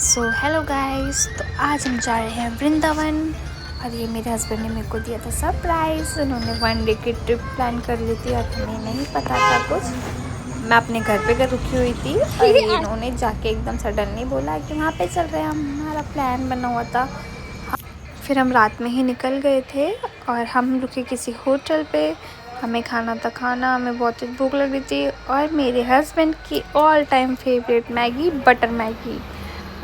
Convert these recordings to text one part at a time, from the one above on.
So hello guys, तो आज हम जा रहे हैं वृंदावन। और ये मेरे हस्बैंड ने मेरे को दिया था सरप्राइज़। उन्होंने 1 डे की ट्रिप प्लान कर ली थी और हमें नहीं पता था कुछ। मैं अपने घर पे रुकी हुई थी और इन्होंने जाके एकदम सडनली बोला कि वहाँ पे चल रहे हैं। हमारा प्लान बना हुआ था। फिर हम रात में ही निकल गए थे और हम रुके किसी होटल पे। हमें खाना था, खाना हमें बहुत तेज भूख लगी थी। और मेरे हस्बैंड की all time favourite Maggi, butter Maggi,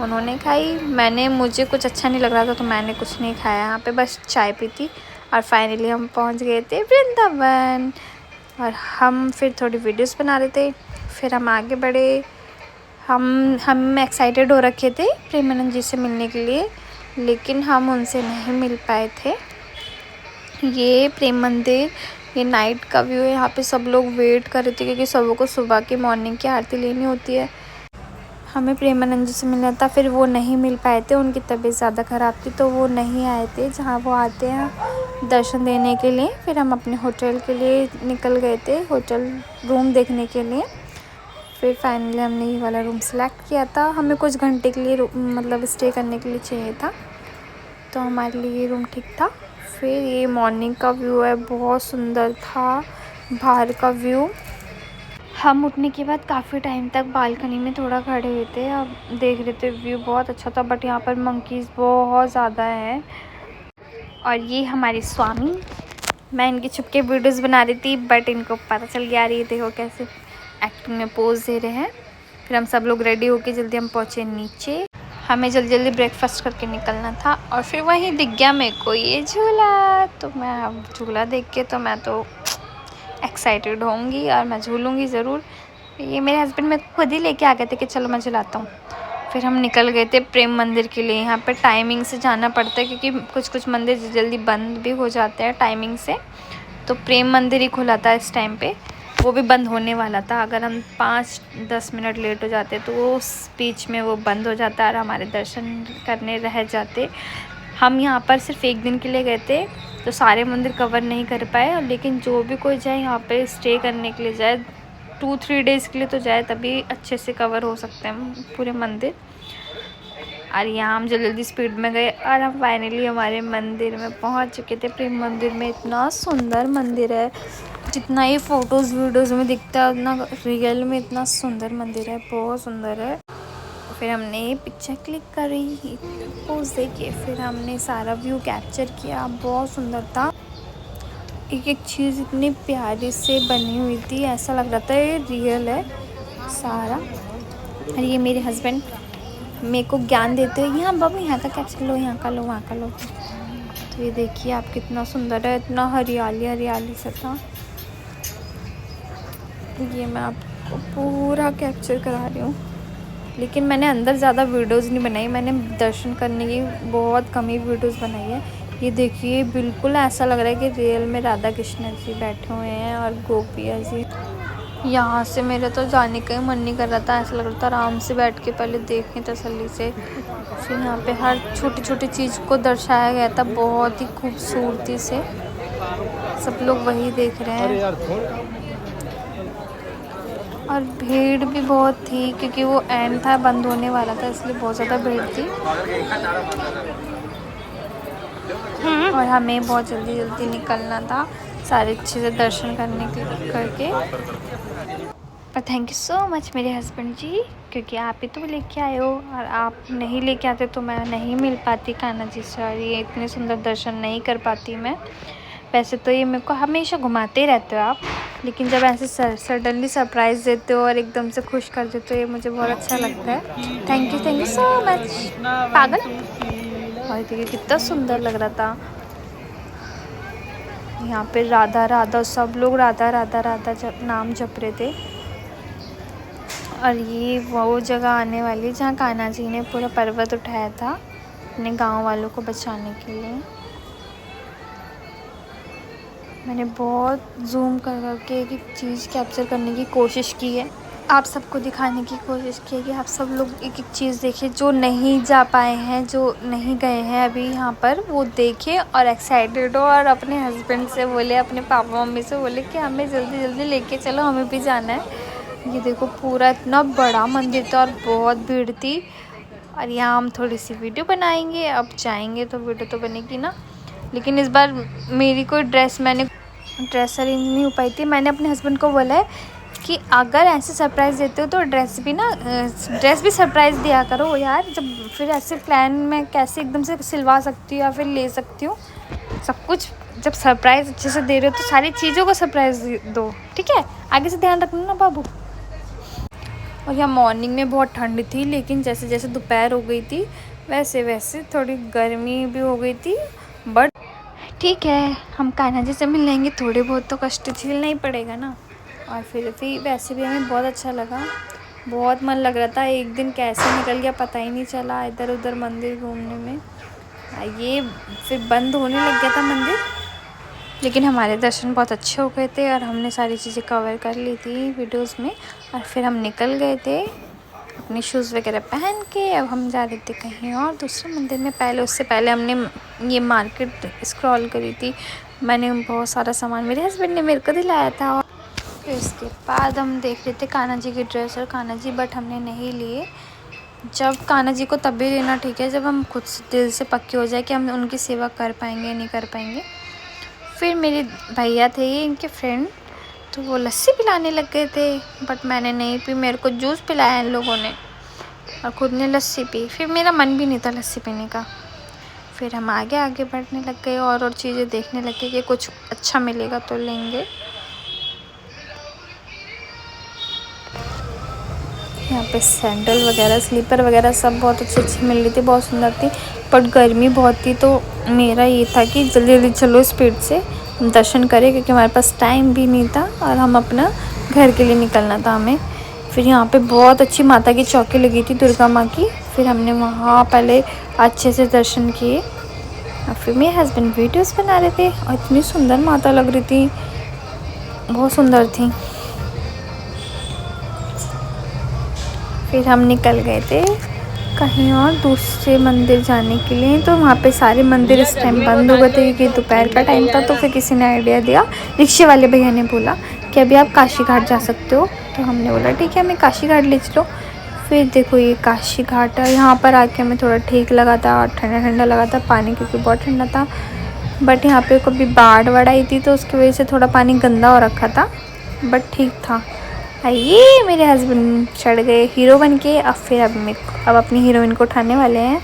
उन्होंने खाई। मुझे कुछ अच्छा नहीं लग रहा था तो मैंने कुछ नहीं खाया, यहाँ पे बस चाय पी थी। और फाइनली हम पहुँच गए थे वृंदावन। और हम फिर थोड़ी वीडियोस बना रहे थे। फिर हम आगे बढ़े। हम एक्साइटेड हो रखे थे प्रेमानंद जी से मिलने के लिए, लेकिन हम उनसे नहीं मिल पाए थे। ये प्रेम मंदिर, ये नाइट का व्यू है। यहाँ पे सब लोग वेट कर रहे थे क्योंकि सबों को सुबह की मॉर्निंग की आरती लेनी होती है। हमें प्रेमानंद जी से मिलना था, फिर वो नहीं मिल पाए थे। उनकी तबीयत ज़्यादा ख़राब थी तो वो नहीं आए थे जहाँ वो आते हैं दर्शन देने के लिए। फिर हम अपने होटल के लिए निकल गए थे, होटल रूम देखने के लिए। फिर फाइनली हमने ये वाला रूम सेलेक्ट किया था। हमें कुछ घंटे के लिए मतलब स्टे करने के लिए चाहिए था, तो हमारे लिए ये रूम ठीक था। फिर ये मॉर्निंग का व्यू है, बहुत सुंदर था बाहर का व्यू। हम उठने के बाद काफ़ी टाइम तक बालकनी में थोड़ा खड़े हुए थे, अब देख रहे थे। व्यू बहुत अच्छा था, बट यहाँ पर मंकीज़ बहुत ज़्यादा हैं। और ये हमारे स्वामी, मैं इनकी छुप के वीडियोज़ बना रही थी, बट इनको पता चल गया। रही देखो कैसे एक्टिंग में पोज दे रहे हैं। फिर हम सब लोग रेडी होके जल्दी हम पहुँचे नीचे। हमें जल्दी जल्दी ब्रेकफास्ट करके निकलना था। और फिर वहीं दिख गया मेरे को ये झूला। तो मैं अब झूला देख के तो मैं तो एक्साइटेड होंगी और मैं झूलूँगी ज़रूर। ये मेरे हस्बैंड मेरे को खुद ही लेके आ गए थे कि चलो मैं झुलाता हूँ। फिर हम निकल गए थे प्रेम मंदिर के लिए। यहाँ पे टाइमिंग से जाना पड़ता है क्योंकि कुछ कुछ मंदिर जल्दी बंद भी हो जाते हैं टाइमिंग से। तो प्रेम मंदिर ही खुला था इस टाइम पे, वो भी बंद होने वाला था। अगर हम 5-10 मिनट लेट हो जाते तो उस बीच में वो बंद हो जाता और हमारे दर्शन करने रह जाते। हम यहाँ पर सिर्फ 1 दिन के लिए गए थे तो सारे मंदिर कवर नहीं कर पाए। लेकिन जो भी कोई जाए यहाँ पे स्टे करने के लिए जाए, 2-3 डेज़ के लिए तो जाए, तभी अच्छे से कवर हो सकते हैं पूरे मंदिर। और यहाँ हम जल्दी जल्दी स्पीड में गए और हम फाइनली हमारे मंदिर में पहुँच चुके थे। प्रेम मंदिर में इतना सुंदर मंदिर है, जितना ये फ़ोटोज़ वीडियोज़ में दिखता है उतना रियल में इतना सुंदर मंदिर है, बहुत सुंदर है। फिर हमने पिक्चर क्लिक करी, पोज देके फिर हमने सारा व्यू कैप्चर किया, बहुत सुंदर था। एक एक चीज़ इतनी प्यारी से बनी हुई थी, ऐसा लग रहा था ये रियल है सारा। और ये मेरे हस्बैंड मेरे को ज्ञान देते हैं, यहाँ बाबू यहाँ का कैप्चर लो, यहाँ का लो, वहाँ का लो। तो ये देखिए आप, कितना सुंदर है, इतना हरियाली हरियाली सा था। ये मैं आपको पूरा कैप्चर करा रही हूँ, लेकिन मैंने अंदर ज़्यादा वीडियोज़ नहीं बनाई। मैंने दर्शन करने की बहुत कम ही वीडियोज़ बनाई है। ये देखिए बिल्कुल ऐसा लग रहा है कि रियल में राधा कृष्ण जी बैठे हुए हैं और गोपियाँ जी। यहाँ से मेरा तो जाने का ही मन नहीं कर रहा था, ऐसा लग रहा था आराम से बैठ के पहले देखें तसल्ली से। फिर यहाँ पे हर छोटी छोटी चीज़ को दर्शाया गया था बहुत ही खूबसूरती से। सब लोग वही देख रहे हैं। और भीड़ भी बहुत थी क्योंकि वो एंड था, बंद होने वाला था, इसलिए बहुत ज़्यादा भीड़ थी। और हमें बहुत जल्दी जल्दी निकलना था सारे अच्छे से दर्शन करके। पर थैंक यू सो मच मेरे हस्बैंड जी, क्योंकि आप ही तो लेके आए हो, और आप नहीं लेके आते तो मैं नहीं मिल पाती कान्हा जी से, और ये इतने सुंदर दर्शन नहीं कर पाती मैं। वैसे तो ये मेरे को हमेशा घुमाते ही रहते हो आप, लेकिन जब ऐसे सडनली सरप्राइज़ देते हो और एकदम से खुश कर देते हो, ये मुझे बहुत अच्छा लगता है। Thank you so much. पागल। और देखिए कितना सुंदर लग रहा था। यहाँ पे राधा राधा, सब लोग राधा राधा राधा नाम जप रहे थे। और ये वो जगह आने वाली जहाँ कान्हा जी ने पूरा पर्वत उठाया था अपने गांव वालों को बचाने के लिए। मैंने बहुत जूम कर करके एक एक चीज़ कैप्चर करने की कोशिश की है, आप सबको दिखाने की कोशिश की है कि आप सब लोग एक एक चीज़ देखें। जो नहीं जा पाए हैं, जो नहीं गए हैं अभी यहाँ पर, वो देखें और एक्साइटेड हो, और अपने हस्बैंड से बोले, अपने पापा मम्मी से बोले कि हमें जल्दी जल्दी लेके चलो, हमें भी जाना है। ये देखो पूरा इतना बड़ा मंदिर था और बहुत भीड़ थी। और यहाँ हम थोड़ी सी वीडियो बनाएंगे। अब जाएंगे तो वीडियो तो बनेगी ना, लेकिन इस बार मेरी कोई मैंने ड्रेस अरेंज नहीं हो पाई थी। मैंने अपने हस्बैंड को बोला है कि अगर ऐसे सरप्राइज़ देते हो तो ड्रेस भी सरप्राइज़ दिया करो यार। जब फिर ऐसे प्लान में कैसे एकदम से सिलवा सकती हूँ या फिर ले सकती हूँ सब कुछ। जब सरप्राइज़ अच्छे से दे रहे हो तो सारी चीज़ों को सरप्राइज़ दो, ठीक है? आगे से ध्यान रखना ना बाबू। और यहाँ मॉर्निंग में बहुत ठंड थी, लेकिन जैसे जैसे दोपहर हो गई थी वैसे वैसे थोड़ी गर्मी भी हो गई थी। बट ठीक है, हम कान्हा जी से मिल लेंगे, थोड़े बहुत तो कष्ट झेलना ही पड़ेगा ना। और फिर भी वैसे भी हमें बहुत अच्छा लगा, बहुत मन लग रहा था। एक दिन कैसे निकल गया पता ही नहीं चला इधर उधर मंदिर घूमने में। ये फिर बंद होने लग गया था मंदिर, लेकिन हमारे दर्शन बहुत अच्छे हो गए थे और हमने सारी चीज़ें कवर कर ली थी वीडियोस में। और फिर हम निकल गए थे अपने शूज़ वगैरह पहन के। अब हम जा रहे थे कहीं और दूसरे मंदिर में। उससे पहले हमने ये मार्केट स्क्रॉल करी थी। मैंने बहुत सारा सामान मेरे हस्बैंड ने मेरे को दिलाया था। और फिर उसके बाद हम देख रहे थे कान्हा जी की ड्रेस और कान्हा जी, बट हमने नहीं लिए। जब कान्हा जी को तब भी लेना ठीक है जब हम खुद दिल से पक्के हो जाए कि हम उनकी सेवा कर पाएंगे या नहीं कर पाएंगे। फिर मेरे भैया थे इनके फ्रेंड, तो वो लस्सी पिलाने लग गए थे, बट मैंने नहीं पी। मेरे को जूस पिलाया इन लोगों ने और खुद ने लस्सी पी। फिर मेरा मन भी नहीं था लस्सी पीने का। फिर हम आगे आगे बढ़ने लग गए और चीज़ें देखने लगे कि कुछ अच्छा मिलेगा तो लेंगे। यहाँ पे सैंडल वगैरह स्लीपर वगैरह सब बहुत अच्छी मिल रही थी, बहुत सुंदर थी। बट गर्मी बहुत थी, तो मेरा ये था कि जल्दी जल्दी चलो स्पीड से दर्शन करें, क्योंकि हमारे पास टाइम भी नहीं था और हम अपना घर के लिए निकलना था हमें। फिर यहाँ पे बहुत अच्छी माता की चौकी लगी थी दुर्गा माँ की। फिर हमने वहाँ पहले अच्छे से दर्शन किए और फिर मेरे हस्बैंड वीडियोस बना रहे थे और इतनी सुंदर माता लग रही थी, बहुत सुंदर थी। फिर हम निकल गए थे कहीं और दूसरे मंदिर जाने के लिए। तो वहाँ पे सारे मंदिर इस टाइम बंद हो गए थे क्योंकि दोपहर का टाइम था। तो फिर किसी ने आइडिया दिया, रिक्शे वाले भैया ने बोला कि अभी आप काशी घाट जा सकते हो। तो हमने बोला ठीक है, हमें काशी घाट ले चलो। फिर देखो ये काशी घाट है। यहाँ पर आके हमें थोड़ा ठीक लगा था और ठंडा ठंडा लगा था पानी, क्योंकि बहुत ठंडा था। बट यहाँ पे कभी बाढ़ आई थी तो उसकी वजह से थोड़ा पानी गंदा हो रखा था, बट ठीक था। ये मेरे हस्बैंड चढ़ गए हीरो बन के। अब अपनी हीरोइन को उठाने वाले हैं।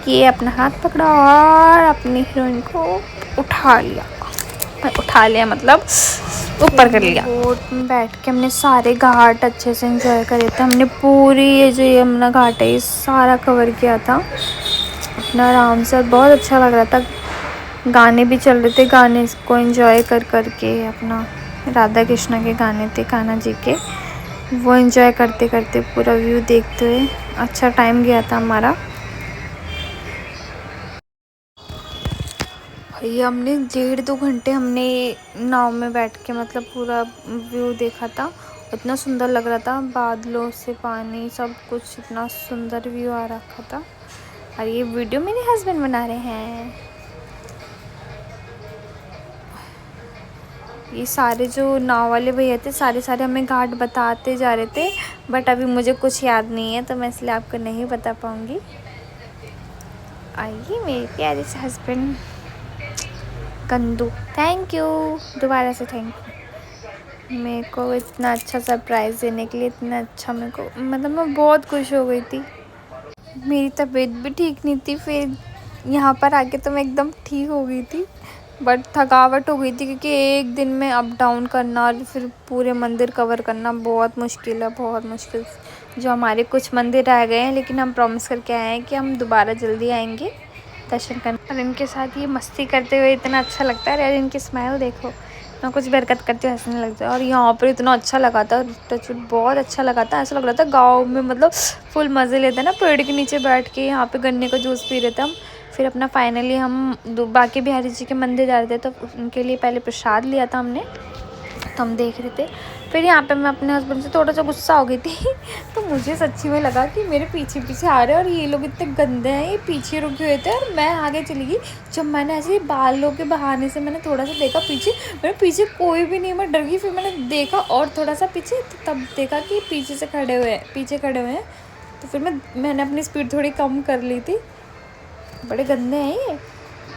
ये अपना हाथ पकड़ा और अपनी हीरोइन को उठा लिया मतलब ऊपर कर लिया। बोट में बैठ के हमने सारे घाट अच्छे से एंजॉय करे थे। हमने पूरी ये यमुना घाट है ये सारा कवर किया था अपना आराम से, और बहुत अच्छा लग रहा था। गाने भी चल रहे थे, गाने को एंजॉय कर के अपना राधा कृष्णा के गाने थे कान्हा जी के, वो एंजॉय करते करते पूरा व्यू देखते हुए अच्छा टाइम गया था हमारा। ये हमने 1.5-2 घंटे हमने नाव में बैठ के मतलब पूरा व्यू देखा था। इतना सुंदर लग रहा था, बादलों से पानी सब कुछ, इतना सुंदर व्यू आ रखा था। और ये वीडियो मेरे हस्बैंड बना रहे हैं। ये सारे जो नाव वाले भैया थे सारे हमें घाट बताते जा रहे थे, बट अभी मुझे कुछ याद नहीं है तो मैं इसलिए आपको नहीं बता पाऊँगी। आइए मेरे प्यारे से हस्बैंड कंदू, थैंक यू, दोबारा से थैंक यू मेरे को इतना अच्छा सरप्राइज़ देने के लिए। इतना अच्छा मेरे को मतलब मैं बहुत खुश हो गई थी। मेरी तबीयत भी ठीक नहीं थी, फिर यहाँ पर आके तो मैं एकदम ठीक हो गई थी, बट थकावट हो गई थी क्योंकि एक दिन में अप डाउन करना और फिर पूरे मंदिर कवर करना बहुत मुश्किल है, बहुत मुश्किल। जो हमारे कुछ मंदिर रह गए हैं, लेकिन हम प्रॉमिस करके आए हैं कि हम दोबारा जल्दी आएंगे दर्शन करना। और इनके साथ ये मस्ती करते हुए इतना अच्छा लगता है। यार इनकी स्माइल देखो, मैं कुछ भी हरकत करती हूँ हंसने लग जाए। और यहाँ पर इतना अच्छा लगा था, टचवुड बहुत अच्छा लगा था। ऐसा लग रहा था गाँव में मतलब फुल मज़े लेते हैं ना, पेड़ के नीचे बैठ के यहाँ पे गन्ने का जूस पी रहे थे हम। फिर अपना फाइनली हम बांके बिहारी जी के मंदिर जा रहे थे, तो उनके लिए पहले प्रसाद लिया था हमने, तो हम देख रहे थे। फिर यहाँ पे मैं अपने हस्बैंड से थोड़ा सा गुस्सा हो गई थी तो मुझे सच्ची में लगा कि मेरे पीछे पीछे आ रहे हैं और ये लोग इतने गंदे हैं, ये पीछे रुके हुए थे और मैं आगे चली गई। जब मैंने ऐसे बालों के बहाने से मैंने थोड़ा सा देखा पीछे, मेरे पीछे कोई भी नहीं, मैं डर गई। फिर मैंने देखा और थोड़ा सा पीछे, तो तब देखा कि पीछे खड़े हुए हैं। तो फिर मैंने अपनी स्पीड थोड़ी कम कर ली थी। बड़े गंदे हैं ये।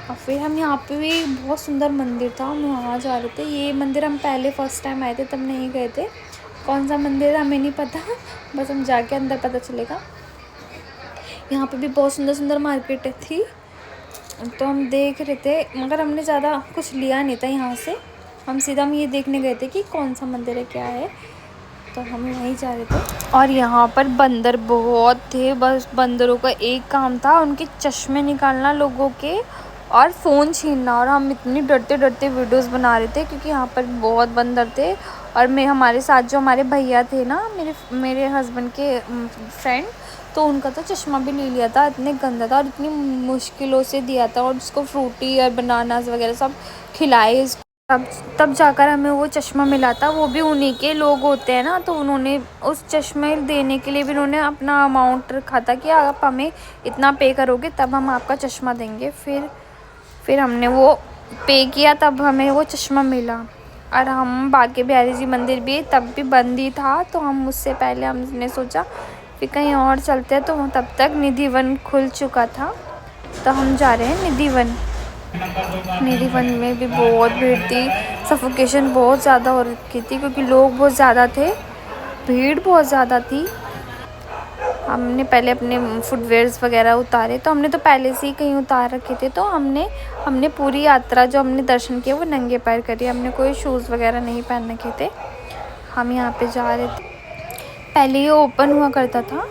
और फिर हम यहाँ पे भी बहुत सुंदर मंदिर था, हम वहाँ जा रहे थे। ये मंदिर हम पहले फर्स्ट टाइम आए थे तब नहीं गए थे। कौन सा मंदिर है हमें नहीं पता, बस हम जाके अंदर पता चलेगा। यहाँ पे भी बहुत सुंदर सुंदर मार्केट थी, तो हम देख रहे थे, मगर हमने ज़्यादा कुछ लिया नहीं था यहाँ से। हम सीधा ये देखने गए थे कि कौन सा मंदिर है, क्या है, तो हम वहीं जा रहे थे। और यहाँ पर बंदर बहुत थे, बस बंदरों का एक काम था उनके चश्मे निकालना लोगों के और फ़ोन छीनना। और हम इतनी डरते डरते वीडियोस बना रहे थे क्योंकि यहाँ पर बहुत बंदर थे। और हमारे साथ जो हमारे भैया थे ना, मेरे हस्बैंड के फ्रेंड, तो उनका तो चश्मा भी ले लिया था, इतने गंदा था और इतनी मुश्किलों से दिया था। और उसको फ्रूटी और बनानास वगैरह सब खिलाए। तब जाकर हमें वो चश्मा मिला था। वो भी उन्हीं के लोग होते हैं ना, तो उन्होंने उस चश्मे देने के लिए भी उन्होंने अपना अमाउंट रखा था कि आप हमें इतना पे करोगे तब हम आपका चश्मा देंगे। फिर हमने वो पे किया, तब हमें वो चश्मा मिला। और हम बांके बिहारी जी मंदिर भी तब भी बंद ही था, तो हम उससे पहले हमने सोचा फिर कहीं और चलते हैं, तो तब तक निधि वन खुल चुका था। तो हम जा रहे हैं निधि वन। निधि वन में भी बहुत भीड़ थी, सफोकेशन बहुत ज़्यादा हो रखी थी क्योंकि लोग बहुत ज़्यादा थे, भीड़ बहुत ज़्यादा थी। हमने पहले अपने फुटवेयर्स वगैरह उतारे, तो हमने तो पहले से ही कहीं उतार रखे थे। तो हमने पूरी यात्रा जो हमने दर्शन किए वो नंगे पैर करी, हमने कोई शूज़ वगैरह नहीं पहन रखे थे। हम यहाँ पे जा रहे थे, पहले ये ओपन हुआ करता था,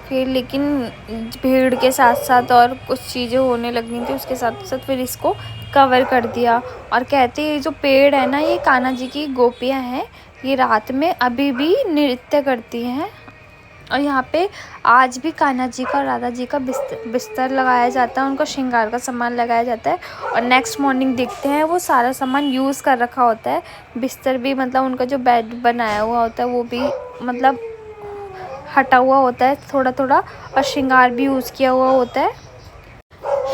फिर लेकिन भीड़ के साथ साथ और कुछ चीज़ें होने लगी थी, उसके साथ साथ फिर इसको कवर कर दिया। और कहते हैं ये जो पेड़ है ना, ये कान्हा जी की गोपियाँ हैं, ये रात में अभी भी नृत्य करती हैं। और यहाँ पे आज भी कान्हा जी का और राधा जी का बिस्तर लगाया जाता है, उनका श्रृंगार का सामान लगाया जाता है। और नेक्स्ट मॉर्निंग देखते हैं वो सारा सामान यूज़ कर रखा होता है। बिस्तर भी मतलब उनका जो बेड बनाया हुआ होता है वो भी मतलब हटा हुआ होता है थोड़ा थोड़ा, और श्रृंगार भी यूज़ किया हुआ होता है।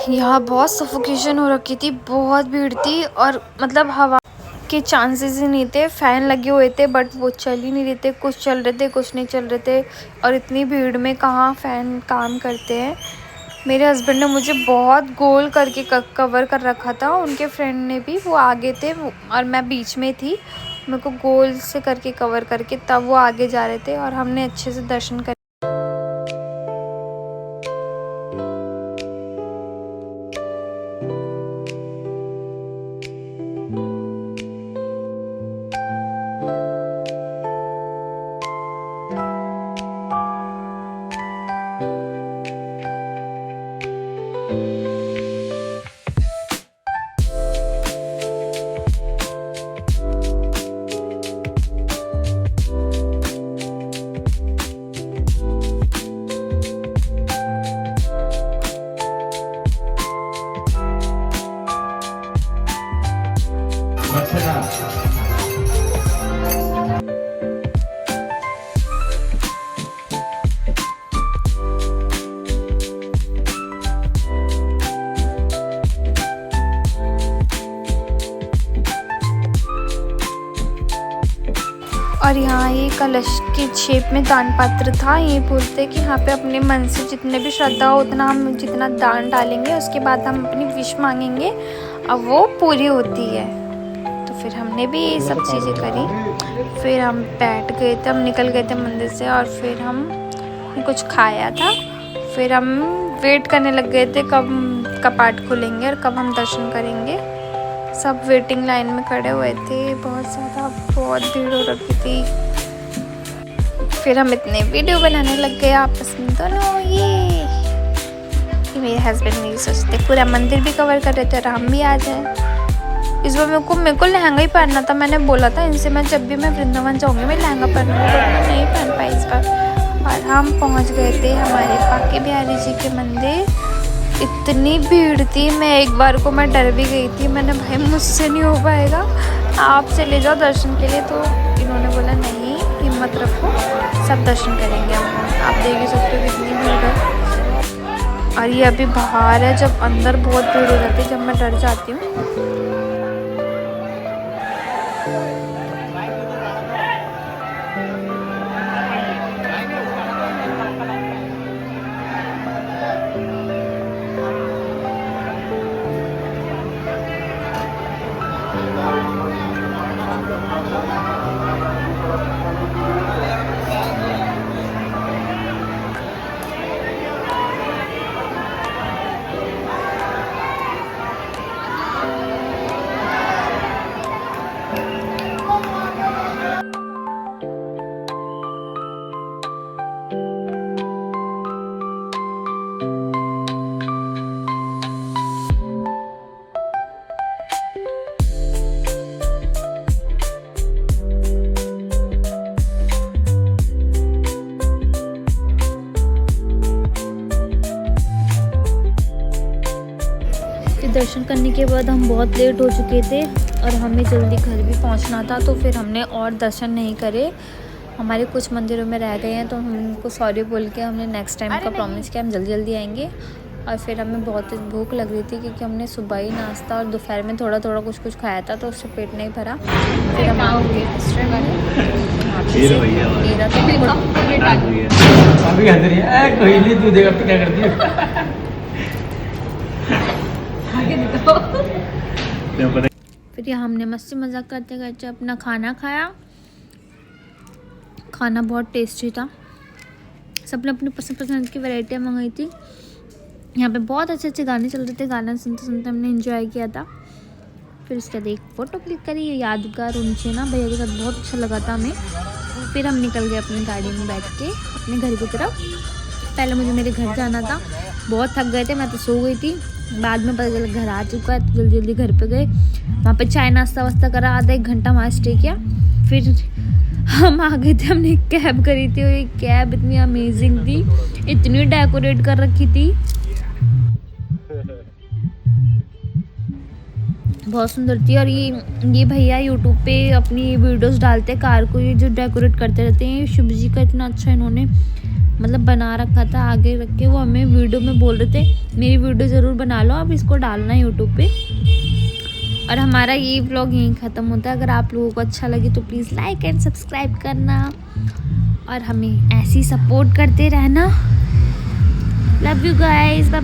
यहाँ बहुत सफोकेशन हो रखी थी, बहुत भीड़ थी और मतलब हवा के चांसेस ही नहीं थे। फ़ैन लगे हुए थे बट वो चल ही नहीं रहे थे, कुछ चल रहे थे कुछ नहीं चल रहे थे। और इतनी भीड़ में कहाँ फ़ैन काम करते हैं। मेरे हस्बैंड ने मुझे बहुत गोल करके कवर कर रखा था, उनके फ्रेंड ने भी, वो आगे थे और मैं बीच में थी, मेरे को गोल से करके कवर करके तब वो आगे जा रहे थे और हमने अच्छे से दर्शन कर। और यहाँ ये कलश के शेप में दान पात्र था। ये बोलते कि यहाँ पे अपने मन से जितने भी श्रद्धा हो उतना हम जितना दान डालेंगे उसके बाद हम अपनी विश मांगेंगे अब वो पूरी होती है। तो फिर हमने भी ये सब चीज़ें करी, फिर हम बैठ गए थे, हम निकल गए थे मंदिर से और फिर हम कुछ खाया था। फिर हम वेट करने लग गए थे कब कपाट खुलेंगे और कब हम दर्शन करेंगे। सब वेटिंग लाइन में खड़े हुए थे, बहुत भीड़ हो रखी थी। फिर हम इतने वीडियो बनाने लग गए आपस में दोनों। ये मेरे हस्बैंड नहीं सोचते पूरा मंदिर भी कवर कर रहे थे और हम भी आ जाए। इस बार मेरे को लहंगा ही पहनना था। मैंने बोला था इनसे मैं जब भी मैं वृंदावन जाऊँगी मैं लहंगा पहनूँगी, बट मैं नहीं पहन पाई इस बार। और हम पहुँच गए थे हमारे बांके बिहारी जी के मंदिर। इतनी भीड़ थी, मैं एक बार को मैं डर भी गई थी। मैंने भाई मुझसे नहीं हो पाएगा, आप चले जाओ दर्शन के लिए। तो इन्होंने बोला नहीं हिम्मत रखो, सब दर्शन करेंगे हम। आप देख ही सकते हो कितनी भीड़ है। और ये अभी बाहर है, जब अंदर बहुत भीड़ हो जाती है, जब मैं डर जाती हूँ। दर्शन करने के बाद हम बहुत लेट हो चुके थे और हमें जल्दी घर भी पहुंचना था, तो फिर हमने और दर्शन नहीं करे। हमारे कुछ मंदिरों में रह गए हैं, तो हम उनको सॉरी बोल के हमने नेक्स्ट टाइम का प्रॉमिस किया हम जल्दी जल्दी आएंगे। और फिर हमें बहुत भूख लग रही थी क्योंकि हमने सुबह ही नाश्ता और दोपहर में थोड़ा थोड़ा कुछ खाया था, तो उससे पेट नहीं भरा। फिर हम आ गए रेस्टोरेंट में। मेरा तो फिर यहाँ हमने मस्ती मजाक करते करते अपना खाना खाया। खाना बहुत टेस्टी था। सबने अपनी पसंद पसंद की वैरायटियाँ मंगाई थी। यहाँ पे बहुत अच्छे अच्छे गाने चल रहे थे। गाना सुनते सुनते हमने एंजॉय किया था। फिर उसके बाद एक फ़ोटो क्लिक करी यादगार उनसे ना, भैया के साथ बहुत अच्छा लगा था हमें। फिर हम निकल गए अपनी गाड़ी में बैठ के अपने घर की तरफ। पहले मुझे मेरे घर जाना था, बहुत थक गए थे, मैं तो सो गई थी। बाद में पता चला घर आ चुका है, तो जल्दी जल्दी घर पे गए। वहाँ पे चाय नाश्ता वास्ता करा, आधा एक घंटा वहाँ स्टे किया। फिर हम आ गए थे, हमने एक कैब करी थी और ये कैब इतनी अमेजिंग थी, इतनी डेकोरेट कर रखी थी, बहुत सुंदर थी। और ये भैया यूट्यूब पे अपनी वीडियोस डालते हैं कार को, ये जो डेकोरेट करते रहते हैं। शिव जी का इतना अच्छा इन्होंने मतलब बना रखा था, आगे रख के वो हमें वीडियो में बोल रहे थे मेरी वीडियो ज़रूर बना लो, आप इसको डालना यूट्यूब पे। और हमारा ये व्लॉग यहीं ख़त्म होता है। अगर आप लोगों को अच्छा लगे तो प्लीज़ लाइक एंड सब्सक्राइब करना और हमें ऐसे ही सपोर्ट करते रहना। Love you guys, bye bye.